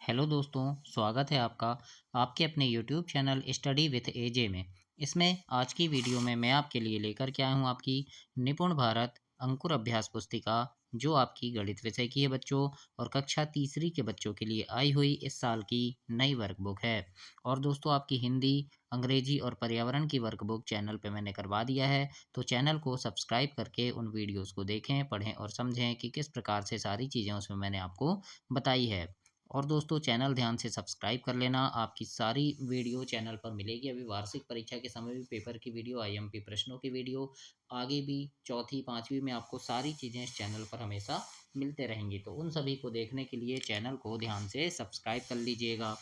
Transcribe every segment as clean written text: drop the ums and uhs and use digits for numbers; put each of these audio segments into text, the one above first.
Hello दोस्तों, स्वागत है आपका आपके अपने यूट्यूब चैनल स्टडी विथ एजे में। इसमें आज की वीडियो में मैं आपके लिए लेकर के आया हूँ आपकी निपुण भारत अंकुर अभ्यास पुस्तिका, जो आपकी गणित विषय की है बच्चों, और कक्षा तीसरी के बच्चों के लिए आई हुई इस साल की नई वर्कबुक है। और दोस्तों, आपकी हिंदी, अंग्रेजी और पर्यावरण की वर्कबुक चैनल पे मैंने करवा दिया है। तो चैनल को सब्सक्राइब करके उन वीडियोज़ को देखें, पढ़ें और समझें कि किस प्रकार से सारी चीज़ें उसमें मैंने आपको बताई है। और दोस्तों, चैनल ध्यान से सब्सक्राइब कर लेना, आपकी सारी वीडियो चैनल पर मिलेगी। अभी वार्षिक परीक्षा के समय भी पेपर की वीडियो, आईएमपी प्रश्नों की वीडियो, आगे भी चौथी पाँचवीं में आपको सारी चीज़ें इस चैनल पर हमेशा मिलते रहेंगी। तो उन सभी को देखने के लिए चैनल को ध्यान से सब्सक्राइब कर लीजिएगा।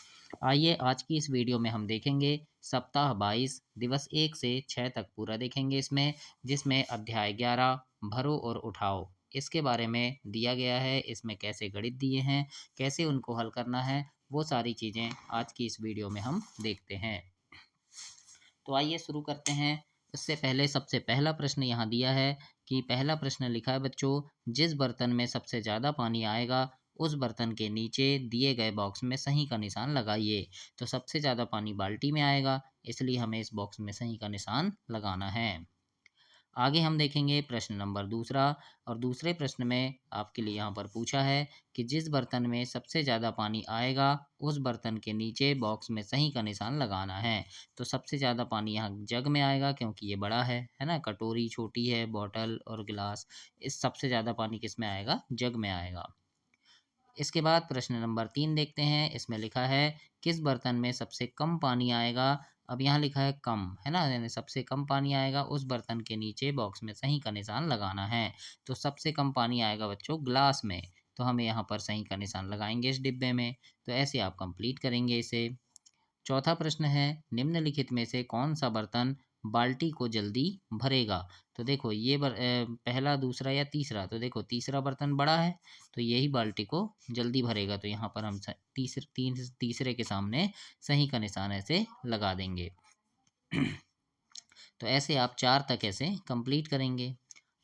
आइए आज की इस वीडियो में हम देखेंगे सप्ताह 22 दिवस 1 से 6 तक पूरा देखेंगे इसमें, जिसमें अध्याय 11 भरो और उठाओ, इसके बारे में दिया गया है। इसमें कैसे गणित दिए हैं, कैसे उनको हल करना है, वो सारी चीज़ें आज की इस वीडियो में हम देखते हैं। तो आइए शुरू करते हैं। इससे पहले सबसे पहला प्रश्न यहाँ दिया है कि पहला प्रश्न लिखा है बच्चों, जिस बर्तन में सबसे ज़्यादा पानी आएगा उस बर्तन के नीचे दिए गए बॉक्स में सही का निशान लगाइए। तो सबसे ज़्यादा पानी बाल्टी में आएगा, इसलिए हमें इस बॉक्स में सही का निशान लगाना है। आगे हम देखेंगे प्रश्न नंबर दूसरा, और दूसरे प्रश्न में आपके लिए यहाँ पर पूछा है कि जिस बर्तन में सबसे ज़्यादा पानी आएगा उस बर्तन के नीचे बॉक्स में सही का निशान लगाना है। तो सबसे ज़्यादा पानी यहाँ जग में आएगा, क्योंकि ये बड़ा है ना। कटोरी छोटी है, बॉटल और गिलास, इस सबसे ज़्यादा पानी किस में आएगा? जग में आएगा। इसके बाद प्रश्न नंबर 3 देखते हैं। इसमें लिखा है किस बर्तन में सबसे कम पानी आएगा। अब यहाँ लिखा है कम, है ना, यानी सबसे कम पानी आएगा उस बर्तन के नीचे बॉक्स में सही का निशान लगाना है। तो सबसे कम पानी आएगा बच्चों गिलास में, तो हमें यहाँ पर सही का निशान लगाएंगे इस डिब्बे में। तो ऐसे आप कंप्लीट करेंगे इसे। चौथा प्रश्न है, निम्नलिखित में से कौन सा बर्तन बाल्टी को जल्दी भरेगा। तो देखो ये पहला, दूसरा या तीसरा। तो देखो तीसरा बर्तन बड़ा है, तो यही बाल्टी को जल्दी भरेगा। तो यहाँ पर हम तीसरे के सामने सही का निशान ऐसे लगा देंगे। तो ऐसे आप 4 तक ऐसे कंप्लीट करेंगे।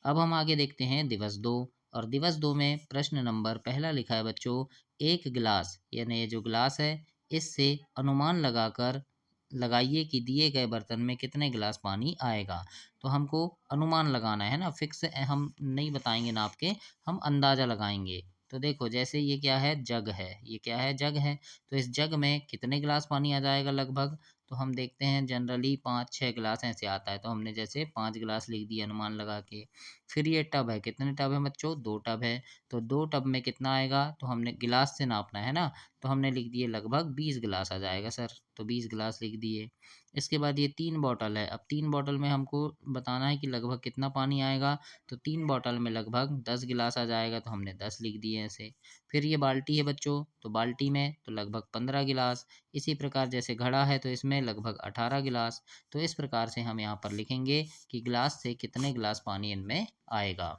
अब हम आगे देखते हैं दिवस 2, और दिवस 2 में प्रश्न नंबर पहला लिखा है बच्चों, एक गिलास, यानी ये जो गिलास है, इससे अनुमान लगाकर लगाइए कि दिए गए बर्तन में कितने गिलास पानी आएगा। तो हमको अनुमान लगाना है ना, फिक्स हम नहीं बताएंगे नाप के, हम अंदाज़ा लगाएंगे। तो देखो जैसे ये क्या है? जग है। ये क्या है? जग है। तो इस जग में कितने गिलास पानी आ जाएगा लगभग? तो हम देखते हैं जनरली 5-6 गिलास ऐसे आता है, तो हमने जैसे 5 गिलास लिख दिए अनुमान लगा के। फिर ये टब है, कितने टब है बच्चों? 2 टब है। तो 2 टब में कितना आएगा? तो हमने गिलास से नापना है ना, तो हमने लिख दिए लगभग 20 गिलास आ जाएगा सर। तो 20 गिलास लिख दिए। इसके बाद ये 3 बॉटल है। अब 3 बॉटल में हमको बताना है कि लगभग कितना पानी आएगा। तो 3 बॉटल में लगभग 10 गिलास आ जाएगा, तो हमने 10 लिख दिए ऐसे। फिर ये बाल्टी है बच्चों, तो बाल्टी में तो लगभग 15 गिलास। इसी प्रकार जैसे घड़ा है, तो इसमें लगभग 18 गिलास। तो इस प्रकार से हम यहाँ पर लिखेंगे कि गिलास से कितने गिलास पानी इनमें आएगा।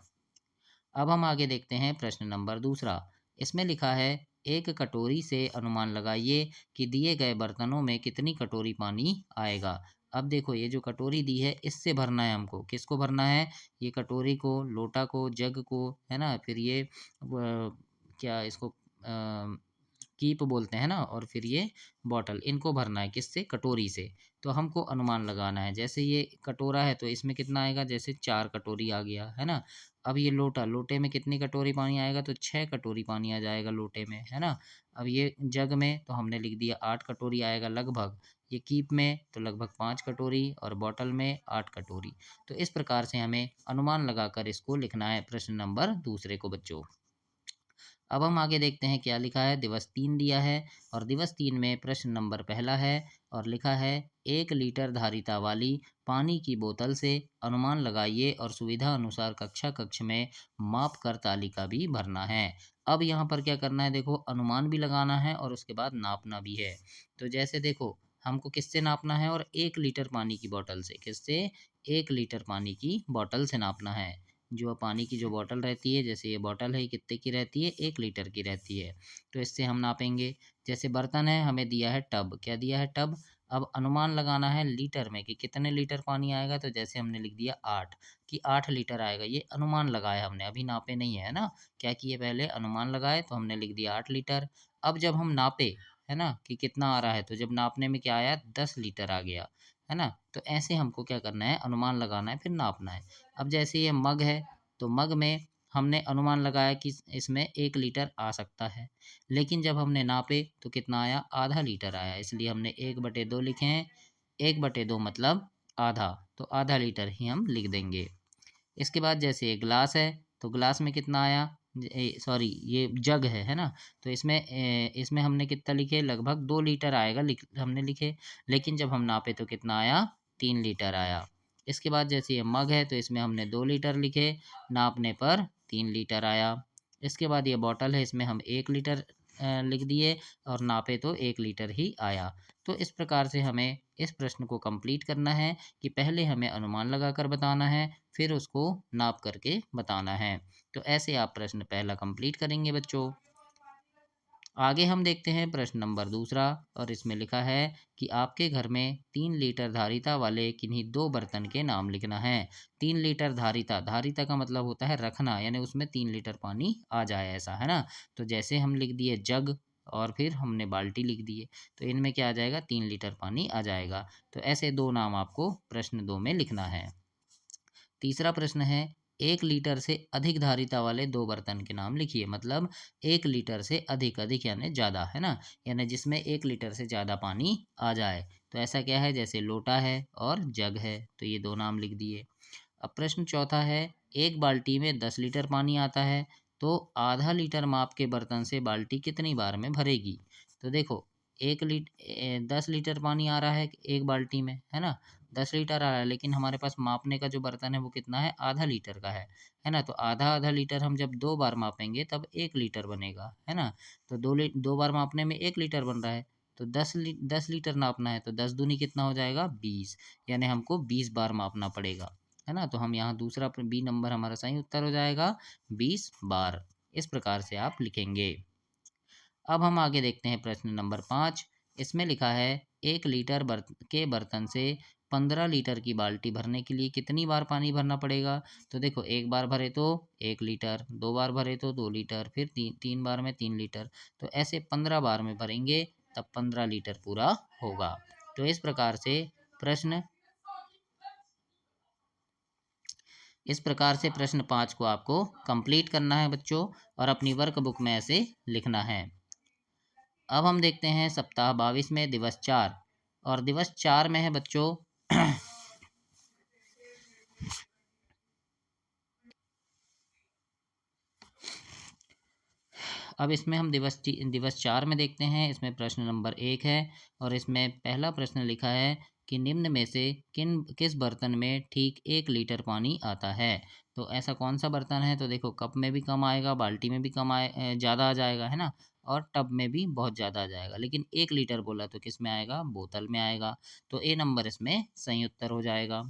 अब हम आगे देखते हैं प्रश्न नंबर दूसरा। इसमें लिखा है एक कटोरी से अनुमान लगाइए कि दिए गए बर्तनों में कितनी कटोरी पानी आएगा। अब देखो ये जो कटोरी दी है, इससे भरना है हमको। किसको भरना है? ये कटोरी को, लोटा को, जग को, है ना। फिर ये क्या इसको कीप बोलते हैं ना, और फिर ये बॉटल, इनको भरना है किससे? कटोरी से। तो हमको अनुमान लगाना है। जैसे ये कटोरा है, तो इसमें कितना आएगा? जैसे 4 कटोरी आ गया, है ना। अब ये लोटा, लोटे में कितनी कटोरी पानी आएगा? तो 6 कटोरी पानी आ जाएगा लोटे में, है ना। अब ये जग में तो हमने लिख दिया 8 कटोरी आएगा लगभग। ये कीप में तो लगभग 5 कटोरी, और बॉटल में 8 कटोरी। तो इस प्रकार से हमें अनुमान लगाकर इसको लिखना है प्रश्न नंबर दूसरे को बच्चों। अब हम आगे देखते हैं क्या लिखा है। दिवस 3 दिया है, और दिवस 3 में प्रश्न नंबर पहला है, और लिखा है 1 लीटर धारिता वाली पानी की बोतल से अनुमान लगाइए और सुविधा अनुसार कक्षा कक्ष में माप कर तालिका भी भरना है। अब यहाँ पर क्या करना है? देखो अनुमान भी लगाना है और उसके बाद नापना भी है। तो जैसे देखो हमको किससे नापना है? और 1 लीटर पानी की बोतल से। किससे? 1 लीटर पानी की बोतल से नापना है। जो पानी की जो बॉटल रहती है, जैसे ये बॉटल है, ये कितने की रहती है? 1 लीटर की रहती है। तो इससे हम नापेंगे। जैसे बर्तन है, हमें दिया है टब। क्या दिया है? टब। अब अनुमान लगाना है लीटर में कि कितने लीटर पानी आएगा, तो जैसे हमने लिख दिया 8 कि 8 लीटर आएगा। ये अनुमान लगाया हमने, अभी नापे नहीं है ना। क्या किए पहले अनुमान लगाए तो हमने लिख दिया 8 लीटर। अब जब हम नापे है ना कि कितना आ रहा है, तो जब नापने में क्या आया 10 लीटर आ गया है ना। तो ऐसे हमको क्या करना है, अनुमान लगाना है फिर नापना है। अब जैसे ये मग है तो मग में हमने अनुमान लगाया कि इसमें 1 लीटर आ सकता है, लेकिन जब हमने नापे तो कितना आया, आधा लीटर आया, इसलिए हमने 1/2 लिखे हैं। 1/2 मतलब आधा, तो आधा लीटर ही हम लिख देंगे। इसके बाद जैसे ये ग्लास है तो ग्लास में कितना आया, सॉरी ये जग है ना। तो इसमें हमने कितना लिखे, लगभग 2 लीटर आएगा हमने लिखे, लेकिन जब हम नापे तो कितना आया, 3 लीटर आया। इसके बाद जैसे ये मग है तो इसमें हमने 2 लीटर लिखे, नापने पर 3 लीटर आया। इसके बाद ये बॉटल है, इसमें हम 1 लीटर लिख दिए और नापे तो 1 लीटर ही आया। तो इस प्रकार से हमें इस प्रश्न को कंप्लीट करना है कि पहले हमें अनुमान लगाकर बताना है, फिर उसको नाप करके बताना है। तो ऐसे आप प्रश्न पहला कंप्लीट करेंगे बच्चों। आगे हम देखते हैं प्रश्न नंबर दूसरा, और इसमें लिखा है कि आपके घर में 3 लीटर धारिता वाले किन्हीं 2 बर्तन के नाम लिखना है। 3 लीटर धारिता, धारिता का मतलब होता है रखना, यानी उसमें 3 लीटर पानी आ जाए, ऐसा है ना। तो जैसे हम लिख दिए जग और फिर हमने बाल्टी लिख दिए, तो इनमें क्या आ जाएगा, 3 लीटर पानी आ जाएगा। तो ऐसे 2 नाम आपको प्रश्न 2 में लिखना है। तीसरा प्रश्न है, 1 लीटर से अधिक धारिता वाले 2 बर्तन के नाम लिखिए। मतलब 1 लीटर से अधिक, अधिक यानी ज़्यादा है ना, यानी जिसमें 1 लीटर से ज़्यादा पानी आ जाए। तो ऐसा क्या है, जैसे लोटा है और जग है, तो ये 2 नाम लिख दिए। अब प्रश्न चौथा है, एक बाल्टी में 10 लीटर पानी आता है, तो आधा लीटर माप के बर्तन से बाल्टी कितनी बार में भरेगी। तो देखो 10 लीटर पानी आ रहा है एक बाल्टी में, है ना। 10 लीटर आ रहा है, लेकिन हमारे पास मापने का जो बर्तन है वो कितना है, आधा लीटर का है ना। तो आधा आधा लीटर हम जब 2 बार मापेंगे तब 1 लीटर बनेगा, है ना। तो 2 बार मापने में 1 लीटर बन रहा है, तो 10 लीटर नापना है, तो 10 दूनी कितना हो जाएगा, 20, यानी हमको 20 बार मापना पड़ेगा, है ना। तो हम यहाँ दूसरा बी नंबर हमारा सही उत्तर हो जाएगा, 20 बार। इस प्रकार से आप लिखेंगे। अब हम आगे देखते हैं प्रश्न नंबर 5। इसमें लिखा है, 1 लीटर के बर्तन से 15 लीटर की बाल्टी भरने के लिए कितनी बार पानी भरना पड़ेगा। तो देखो एक बार भरे तो 1 लीटर, 2 बार भरे तो 2 लीटर, फिर तीन बार में 3 लीटर, तो ऐसे 15 बार में भरेंगे तब 15 लीटर पूरा होगा। तो प्रश्न इस प्रकार से प्रश्न 5 को आपको कंप्लीट करना है बच्चों, और अपनी वर्क बुक में ऐसे लिखना है। अब हम देखते हैं सप्ताह 22 में दिवस 4, और दिवस 4 में है बच्चों अब इसमें हम दिवस 4 में देखते हैं। इसमें प्रश्न नंबर 1 है, और इसमें पहला प्रश्न लिखा है कि निम्न में से किस बर्तन में ठीक 1 लीटर पानी आता है। तो ऐसा कौन सा बर्तन है, तो देखो कप में भी कम आएगा, बाल्टी में भी ज़्यादा आ जाएगा, है ना, और टब में भी बहुत ज़्यादा आ जाएगा, लेकिन 1 लीटर बोला तो किस में आएगा, बोतल में आएगा। तो ए नंबर इसमें सही उत्तर हो जाएगा।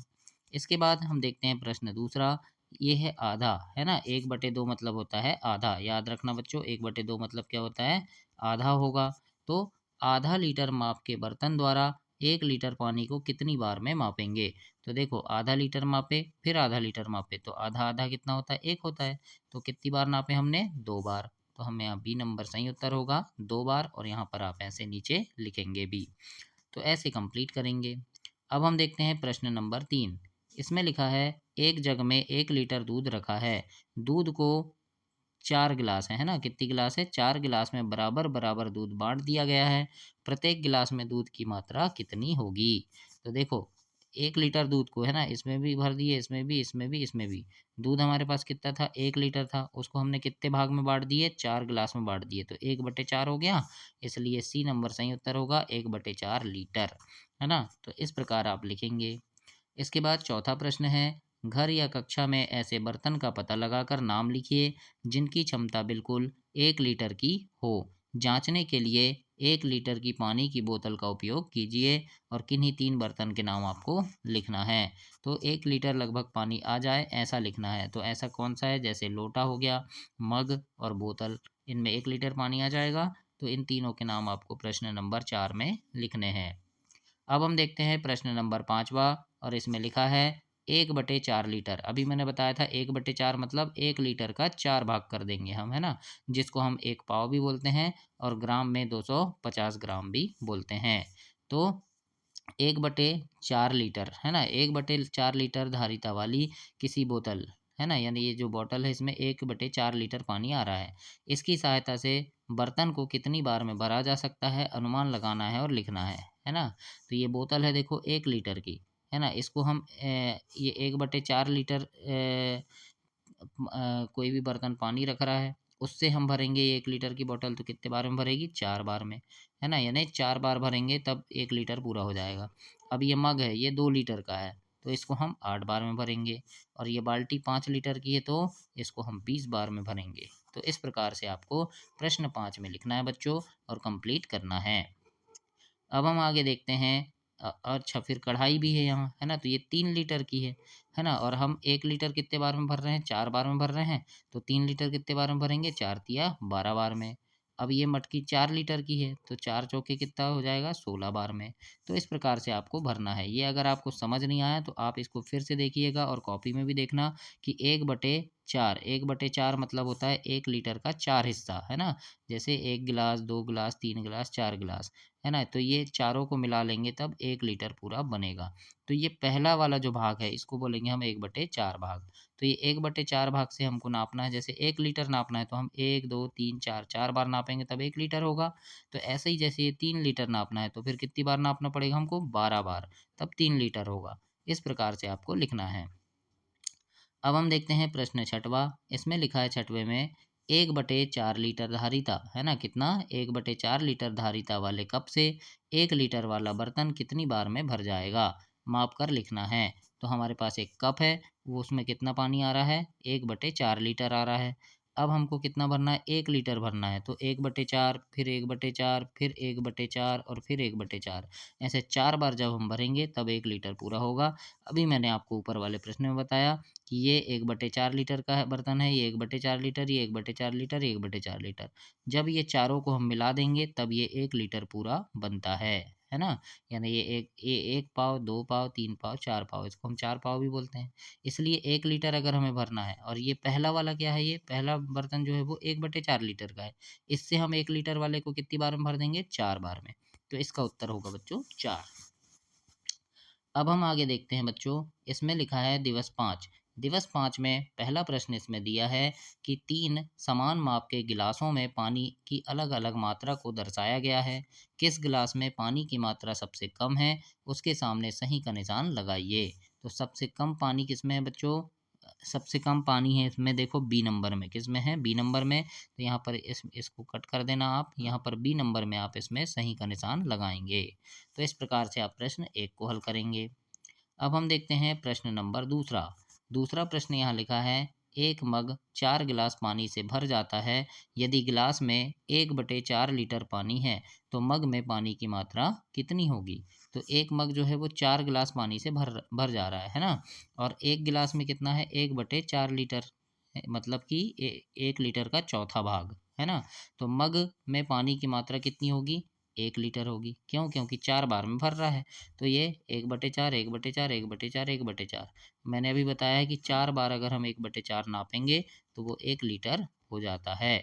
इसके बाद हम देखते हैं प्रश्न दूसरा। ये है आधा, है ना, 1/2 मतलब होता है आधा, याद रखना बच्चों, 1/2 मतलब क्या होता है, आधा होगा। तो आधा लीटर माप के बर्तन द्वारा 1 लीटर पानी को कितनी बार में मापेंगे। तो देखो आधा लीटर मापे फिर आधा लीटर मापे, तो आधा आधा कितना होता है, 1 होता है, तो कितनी बार नापे हमने, 2 बार। तो हमें यहाँ बी नंबर सही उत्तर होगा, 2 बार, और यहाँ पर आप ऐसे नीचे लिखेंगे बी। तो ऐसे कंप्लीट करेंगे। अब हम देखते हैं प्रश्न नंबर 3। इसमें लिखा है, एक जग में 1 लीटर दूध रखा है, दूध को 4 गिलास है ना, कितनी गिलास है, 4 गिलास में बराबर बराबर दूध बांट दिया गया है, प्रत्येक गिलास में दूध की मात्रा कितनी होगी। तो देखो 1 लीटर दूध को, है ना, इसमें भी भर दिए, इसमें भी, इसमें भी, इसमें भी। दूध हमारे पास कितना था, 1 लीटर था, उसको हमने कितने भाग में बांट दिए, 4 गिलास में बांट दिए, तो 1/4 हो गया, इसलिए सी नंबर सही उत्तर होगा, 1/4 लीटर, है ना। तो इस प्रकार आप लिखेंगे। इसके बाद चौथा प्रश्न है, घर या कक्षा में ऐसे बर्तन का पता लगाकर नाम लिखिए जिनकी क्षमता बिल्कुल 1 लीटर की हो। जांचने के लिए 1 लीटर की पानी की बोतल का उपयोग कीजिए, और किन्हीं 3 बर्तन के नाम आपको लिखना है। तो 1 लीटर लगभग पानी आ जाए ऐसा लिखना है। तो ऐसा कौन सा है, जैसे लोटा हो गया, मग और बोतल, इनमें 1 लीटर पानी आ जाएगा। तो इन तीनों के नाम आपको प्रश्न नंबर 4 में लिखने हैं। अब हम देखते हैं प्रश्न नंबर 5वां और इसमें लिखा है 1/4 लीटर। अभी मैंने बताया था 1/4 मतलब 1 लीटर का 4 भाग कर देंगे हम, है ना? जिसको हम 1 पाव भी बोलते हैं और ग्राम में 250 ग्राम भी बोलते हैं। तो 1/4 लीटर, है ना? 1/4 लीटर धारिता वाली किसी बोतल, है ना? यानी ये जो बॉटल है इसमें 1/4 लीटर पानी आ रहा है। इसकी सहायता से बर्तन को कितनी बार में भरा जा सकता है अनुमान लगाना है और लिखना है ना? तो ये बोतल है देखो 1 लीटर की, है ना? इसको हम ये 1/4 लीटर कोई भी बर्तन पानी रख रहा है, उससे हम भरेंगे 1 लीटर की बॉटल तो कितने बार में भरेगी? 4 बार में, है ना? यानी 4 बार भरेंगे तब 1 लीटर पूरा हो जाएगा। अब ये मग है, ये 2 लीटर का है, तो इसको हम 8 बार में भरेंगे और ये बाल्टी 5 लीटर की है तो इसको हम 20 बार में भरेंगे। तो इस प्रकार से आपको प्रश्न 5 में लिखना है बच्चों और कंप्लीट करना है। अब हम आगे देखते हैं अच्छा फिर कढ़ाई भी है यहाँ, है ना? तो ये 3 लीटर की है ना? और हम 1 लीटर कितने बार में भर रहे हैं? 4 बार में भर रहे हैं, तो 3 लीटर कितने बार में भरेंगे? 4 तिया 12 बार में। अब ये मटकी 4 लीटर की है, तो 4 चौके कितना हो जाएगा? 16 बार में। तो इस प्रकार से आपको भरना है। ये अगर आपको समझ नहीं आया तो आप इसको फिर से देखिएगा और कॉपी में भी देखना कि 1/4, 1/4 मतलब होता है 1 लीटर का 4 हिस्सा, है ना? जैसे 1 गिलास, 2 गिलास, 3 गिलास, 4 गिलास। है ना? तो ये चारों को मिला लेंगे तब 1 लीटर पूरा बनेगा। तो ये पहला वाला जो भाग है इसको बोलेंगे हम 1/4 भाग। तो ये 1/4 भाग से हमको नापना है, जैसे 1 लीटर नापना है तो हम 1, 2, 3, 4 4 बार नापेंगे तब 1 लीटर होगा। तो ऐसे ही जैसे ये 3 लीटर नापना है तो फिर कितनी बार नापना पड़ेगा हमको? 12 बार, तब 3 लीटर होगा। इस प्रकार से आपको लिखना है। अब हम देखते हैं प्रश्न 6वां। इसमें लिखा है 6वें में 1/4 लीटर धारिता, है ना? कितना? 1/4 लीटर धारिता वाले कप से 1 लीटर वाला बर्तन कितनी बार में भर जाएगा? माप कर लिखना है। तो हमारे पास एक कप है, वो उसमें कितना पानी आ रहा है? 1/4 लीटर आ रहा है। अब हमको कितना भरना है? 1 लीटर भरना है, तो 1/4 फिर 1/4 फिर 1/4 और फिर 1/4, ऐसे 4 बार जब हम भरेंगे तब 1 लीटर पूरा होगा। अभी मैंने आपको ऊपर वाले प्रश्न में बताया कि ये 1/4 लीटर का है बर्तन है, ये 1/4 लीटर, ये 1/4 लीटर, ये 1/4 लीटर। जब ये चारों को हम मिला देंगे तब ये 1 लीटर पूरा बनता है ना? यानी ये 1 पाव, 2 पाव, 3 पाव, 4 पाव, इसको हम 4 पाव भी बोलते हैं। इसलिए 1 लीटर अगर हमें भरना है और ये पहला वाला क्या है, ये पहला बर्तन जो है वो 1/4 लीटर का है। इससे हम 1 लीटर वाले को कितनी बार में भर देंगे? 4 बार में। तो इसका उत्तर होगा बच्चों 4। अब हम आगे देखते हैं बच्चों, इसमें लिखा है दिवस 5। दिवस 5 में पहला प्रश्न इसमें दिया है कि 3 समान माप के गिलासों में पानी की अलग-अलग मात्रा को दर्शाया गया है। किस गिलास में पानी की मात्रा सबसे कम है, उसके सामने सही का निशान लगाइए। तो सबसे कम पानी किसमें है बच्चों? सबसे कम पानी है इसमें देखो बी नंबर में। किसमें है? बी नंबर में। तो यहाँ पर इसको कट कर देना आप। यहाँ पर बी नंबर में आप इसमें सही का निशान लगाएंगे। तो इस प्रकार से आप प्रश्न 1 को हल करेंगे। अब हम देखते हैं प्रश्न नंबर दूसरा। दूसरा प्रश्न यहाँ लिखा है 1 मग 4 गिलास पानी से भर जाता है। यदि गिलास में 1/4 लीटर पानी है तो मग में पानी की मात्रा कितनी होगी? तो 1 मग जो है वो 4 गिलास पानी से भर भर जा रहा है ना? और 1 गिलास में कितना है? 1/4 लीटर मतलब कि 1 लीटर का चौथा भाग, है ना? तो मग में पानी की मात्रा कितनी होगी? 1 लीटर होगी। क्यों? क्योंकि 4 बार में भर रहा है। तो ये 1/4, 1/4, 1/4, 1/4, मैंने अभी बताया है कि 4 बार अगर हम 1/4 नापेंगे तो वो 1 लीटर हो जाता है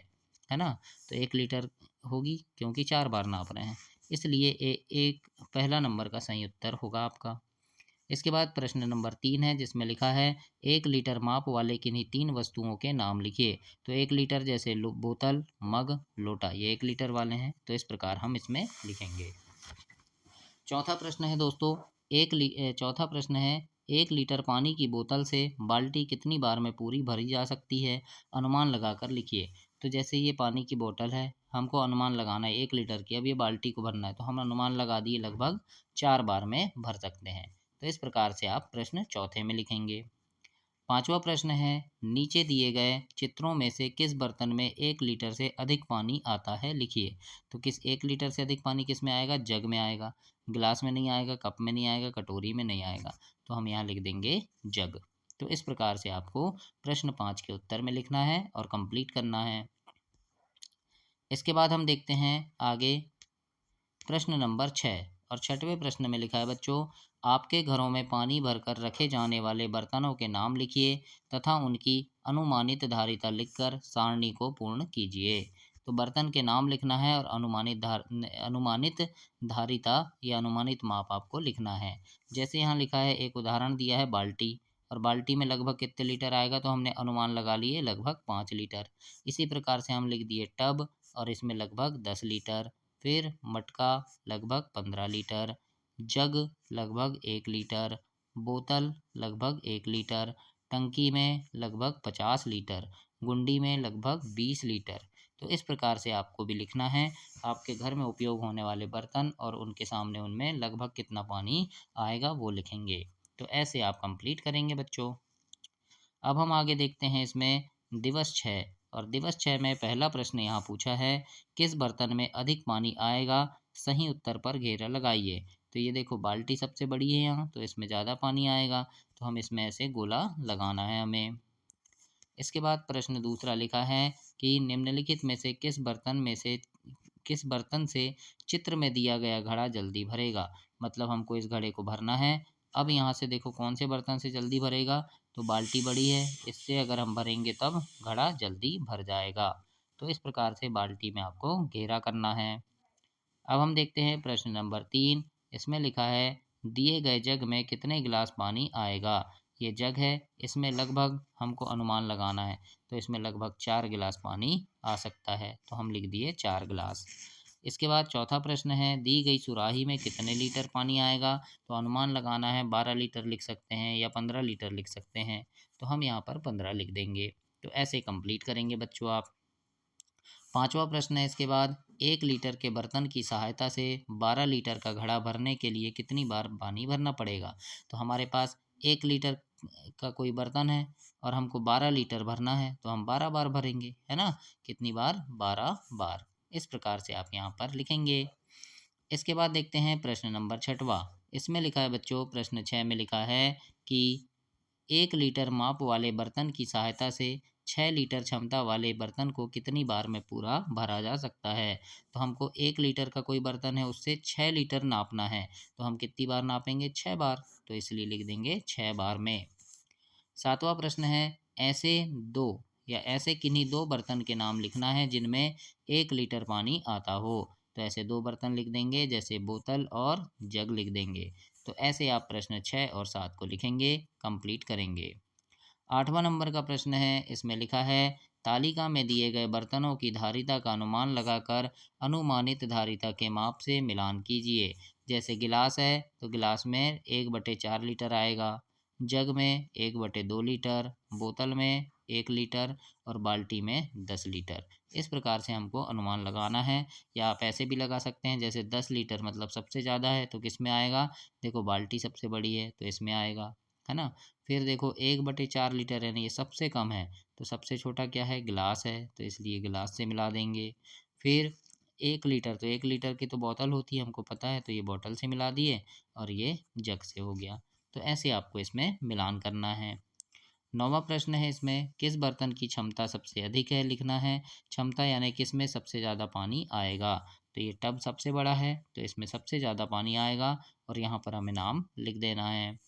ना? तो 1 लीटर होगी क्योंकि 4 बार नाप रहे हैं। इसलिए एक पहला नंबर का सही उत्तर होगा आपका। इसके बाद प्रश्न नंबर 3 है जिसमें लिखा है 1 लीटर माप वाले किन्हीं 3 वस्तुओं के नाम लिखिए। तो 1 लीटर जैसे बोतल, मग, लोटा, ये 1 लीटर वाले हैं। तो इस प्रकार हम इसमें लिखेंगे। चौथा प्रश्न है दोस्तों, चौथा प्रश्न है 1 लीटर पानी की बोतल से बाल्टी कितनी बार में पूरी भरी जा सकती है? अनुमान लगाकर लिखिए। तो जैसे ये पानी की बोतल है, हमको अनुमान लगाना है 1 लीटर की, अब ये बाल्टी को भरना है तो हम अनुमान लगा दिए लगभग 4 बार में भर सकते हैं। तो इस प्रकार से आप प्रश्न चौथे में लिखेंगे। पांचवा प्रश्न है नीचे दिए गए चित्रों में से किस बर्तन में 1 लीटर से अधिक पानी आता है, लिखिए। तो किस 1 लीटर से अधिक पानी किस में आएगा? जग में आएगा। गिलास में नहीं आएगा, कप में नहीं आएगा, कटोरी में नहीं आएगा। तो हम यहाँ लिख देंगे जग। तो इस प्रकार से आपको प्रश्न 5 के उत्तर में लिखना है और कंप्लीट करना है। इसके बाद हम देखते हैं आगे प्रश्न नंबर 6। और छठवें प्रश्न में लिखा है बच्चों, आपके घरों में पानी भरकर रखे जाने वाले बर्तनों के नाम लिखिए तथा उनकी अनुमानित धारिता लिखकर सारणी को पूर्ण कीजिए। तो बर्तन के नाम लिखना है और अनुमानित धारिता या अनुमानित माप आपको लिखना है। जैसे यहाँ लिखा है, एक उदाहरण दिया है बाल्टी, और बाल्टी में लगभग कितने लीटर आएगा, तो हमने अनुमान लगा लिए लगभग 5 लीटर। इसी प्रकार से हम लिख दिए टब, और इसमें लगभग 10 लीटर। फिर मटका लगभग 15 लीटर, जग लगभग 1 लीटर, बोतल लगभग 1 लीटर, टंकी में लगभग 50 लीटर, गुंडी में लगभग 20 लीटर। तो इस प्रकार से आपको भी लिखना है आपके घर में उपयोग होने वाले बर्तन और उनके सामने उनमें लगभग कितना पानी आएगा वो लिखेंगे। तो ऐसे आप कंप्लीट करेंगे बच्चों। अब हम आगे देखते हैं इसमें दिवस 6, और दिवस 6 में पहला प्रश्न यहाँ पूछा है, किस बर्तन में अधिक पानी आएगा, सही उत्तर पर घेरा लगाइए। तो ये देखो बाल्टी सबसे बड़ी है यहाँ, तो इसमें ज़्यादा पानी आएगा, तो हम इसमें ऐसे गोला लगाना है हमें। इसके बाद प्रश्न दूसरा लिखा है कि निम्नलिखित में से किस बर्तन से चित्र में दिया गया घड़ा जल्दी भरेगा। मतलब हमको इस घड़े को भरना है। अब यहाँ से देखो कौन से बर्तन से जल्दी भरेगा, तो बाल्टी बड़ी है, इससे अगर हम भरेंगे तब घड़ा जल्दी भर जाएगा। तो इस प्रकार से बाल्टी में आपको घेरा करना है। अब हम देखते हैं प्रश्न नंबर 3। इसमें लिखा है, दिए गए जग में कितने गिलास पानी आएगा। ये जग है, इसमें लगभग हमको अनुमान लगाना है, तो इसमें लगभग 4 गिलास पानी आ सकता है, तो हम लिख दिए 4 गिलास। इसके बाद चौथा प्रश्न है, दी गई सुराही में कितने लीटर पानी आएगा। तो अनुमान लगाना है, 12 लीटर लिख सकते हैं या 15 लीटर लिख सकते हैं, तो हम यहाँ पर 15 लिख देंगे। तो ऐसे कंप्लीट करेंगे बच्चों आप। पांचवा प्रश्न है इसके बाद, 1 लीटर के बर्तन की सहायता से 12 लीटर का घड़ा भरने के लिए कितनी बार पानी भरना पड़ेगा। तो हमारे पास 1 लीटर का कोई बर्तन है और हमको 12 लीटर भरना है, तो हम 12 बार भरेंगे, है ना। कितनी बार, 12 बार। इस प्रकार से आप यहाँ पर लिखेंगे। इसके बाद देखते हैं प्रश्न नंबर 6वां। इसमें लिखा है बच्चों, प्रश्न 6 में लिखा है कि 1 लीटर माप वाले बर्तन की सहायता से 6 लीटर क्षमता वाले बर्तन को कितनी बार में पूरा भरा जा सकता है। तो हमको 1 लीटर का कोई बर्तन है, उससे 6 लीटर नापना है, तो हम कितनी बार नापेंगे, 6 बार, तो इसलिए लिख देंगे 6 बार में। सातवां प्रश्न है, ऐसे दो या ऐसे किन्हीं दो बर्तन के नाम लिखना है जिनमें 1 लीटर पानी आता हो। तो ऐसे दो बर्तन लिख देंगे, जैसे बोतल और जग लिख देंगे। तो ऐसे आप प्रश्न 6 और 7 को लिखेंगे, कंप्लीट करेंगे। 8वां नंबर का प्रश्न है, इसमें लिखा है, तालिका में दिए गए बर्तनों की धारिता का अनुमान लगाकर अनुमानित धारिता के माप से मिलान कीजिए। जैसे गिलास है, तो गिलास में 1/4 लीटर आएगा, जग में 1/2 लीटर, बोतल में 1 लीटर और बाल्टी में 10 लीटर। इस प्रकार से हमको अनुमान लगाना है, या आप ऐसे भी लगा सकते हैं, जैसे 10 लीटर मतलब सबसे ज़्यादा है, तो किस में आएगा, देखो बाल्टी सबसे बड़ी है तो इसमें आएगा, है ना। फिर देखो 1/4 लीटर है ना, ये सबसे कम है, तो सबसे छोटा क्या है, गिलास है, तो इसलिए गिलास से मिला देंगे। फिर 1 लीटर, तो 1 लीटर की तो बोतल होती है, हमको पता है, तो ये बोतल से मिला दिए, और ये जग से हो गया। तो ऐसे आपको इसमें मिलान करना है। 9वां प्रश्न है इसमें, किस बर्तन की क्षमता सबसे अधिक है लिखना है। क्षमता यानी किस में सबसे ज़्यादा पानी आएगा। तो ये टब सबसे बड़ा है, तो इसमें सबसे ज़्यादा पानी आएगा, और यहाँ पर हमें नाम लिख देना है।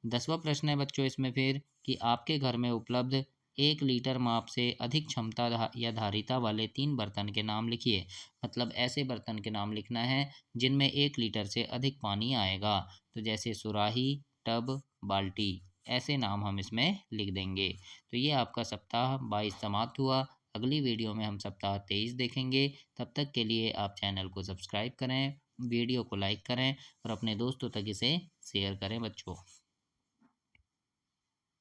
10वां प्रश्न है बच्चों इसमें फिर, कि आपके घर में उपलब्ध 1 लीटर माप से अधिक क्षमता या धारिता वाले 3 बर्तन के नाम लिखिए। मतलब ऐसे बर्तन के नाम लिखना है जिनमें 1 लीटर से अधिक पानी आएगा। तो जैसे सुराही, टब, बाल्टी, ऐसे नाम हम इसमें लिख देंगे। तो ये आपका सप्ताह 22 समाप्त हुआ। अगली वीडियो में हम सप्ताह 23 देखेंगे। तब तक के लिए आप चैनल को सब्सक्राइब करें, वीडियो को लाइक करें और अपने दोस्तों तक इसे शेयर करें बच्चों।